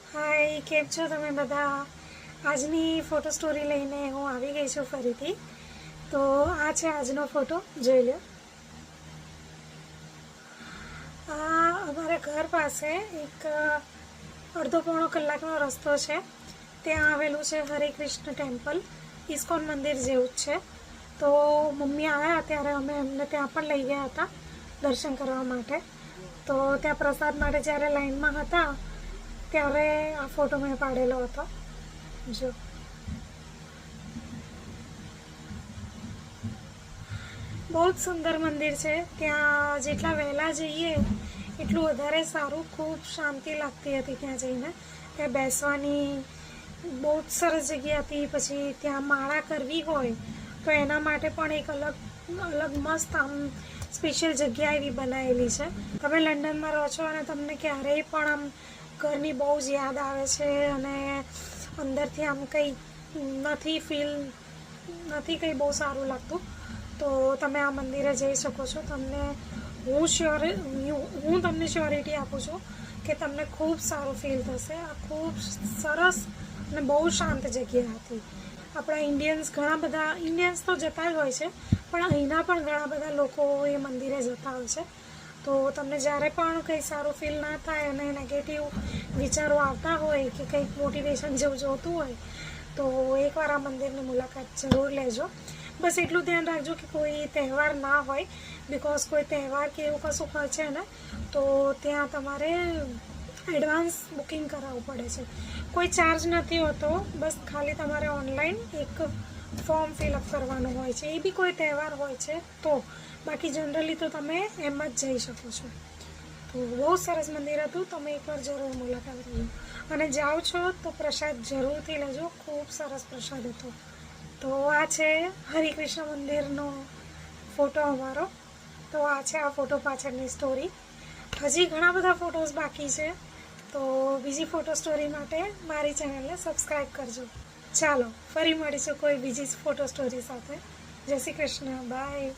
हाय केम छो तमे बधा। आजनी फोटो स्टोरी लईने हूँ आवी गई छुं फरीथी। तो आ छे आजनो फोटो, जोई लो। आ अमारा घर पासे एक अर्धो पोणो कलाकनो रस्तो छे। त्यां आवेलुं छे हरे कृष्ण टेम्पल, इस्कॉन मंदिर जेवुं ज छे। तो मम्मी आव्या त्यारे अमे एમને त्यां पण लई गया हता दर्शन करवा माटे। तो त्यां प्रसाद माटे ज्यारे लाइनमां हता त्यारे आ फोटो मैं पाडेलो हतो। जो बहुत सुंदर मंदिर है। त्या जेटला वहेला जईए एटलुं वधारे सारूं। खूब शांति लागती हती त्यां जईने। त्यां बेसवानी बहुत सरस जग्या हती। पछी त्यां माळा करवी होय तो एना माटे पण एक अलग अलग मस्त आम स्पेशियल जग्या एवी बनावेली छे। तमे लंडનમાં રહો છો અને તમને ક્યારેય પણ આમ ઘરની બહુ જ યાદ આવે છે અને અંદરથી આમ કંઈ નથી કંઈ બહુ સારું લાગતું, તો તમે આ મંદિરે જઈ શકો છો। હું તમને શ્યોરિટી આપું છું કે તમને ખૂબ સારું ફીલ થશે। આ ખૂબ સરસ અને બહુ શાંત જગ્યા હતી। આપણા ઇન્ડિયન્સ તો જતા જ હોય છે, પણ અહીંના પણ ઘણા બધા લોકો એ મંદિરે જતા હોય છે। તો તમને જ્યારે પણ કંઈ સારું ફીલ ના થાય અને નેગેટિવ વિચારો આવતા હોય કે કંઈક મોટિવેશન જેવું જોતું હોય તો એકવાર આ મંદિરની મુલાકાત જરૂર લેજો। બસ એટલું ધ્યાન રાખજો કે કોઈ તહેવાર ના હોય, બિકોઝ કોઈ તહેવાર કે એવું કશું હોય છે ને તો ત્યાં તમારે એડવાન્સ બુકિંગ કરાવવું પડે છે। કોઈ ચાર્જ નથી હોતો, બસ ખાલી તમારે ઓનલાઈન એક ફોર્મ ફિલઅપ કરવાનું હોય છે। એ બી કોઈ તહેવાર હોય છે તો, બાકી જનરલી તો તમે એમ જ જઈ શકો છો। તો બહુ સરસ મંદિર હતું, તમે એકવાર જરૂર મુલાકાત લો। અને જાઓ છો તો પ્રસાદ જરૂરથી લેજો, ખૂબ સરસ પ્રસાદ હતો। તો આ છે હરિકૃષ્ણ મંદિરનો ફોટો અમારો। તો આ છે આ ફોટો પાછળની સ્ટોરી। હજી ઘણા બધા ફોટોઝ બાકી છે, તો બીજી ફોટો સ્ટોરી માટે મારી ચેનલને સબસ્ક્રાઈબ કરજો। ચાલો ફરી મળીશું કોઈ બીજી ફોટો સ્ટોરી સાથે। જય શ્રી કૃષ્ણ, બાય।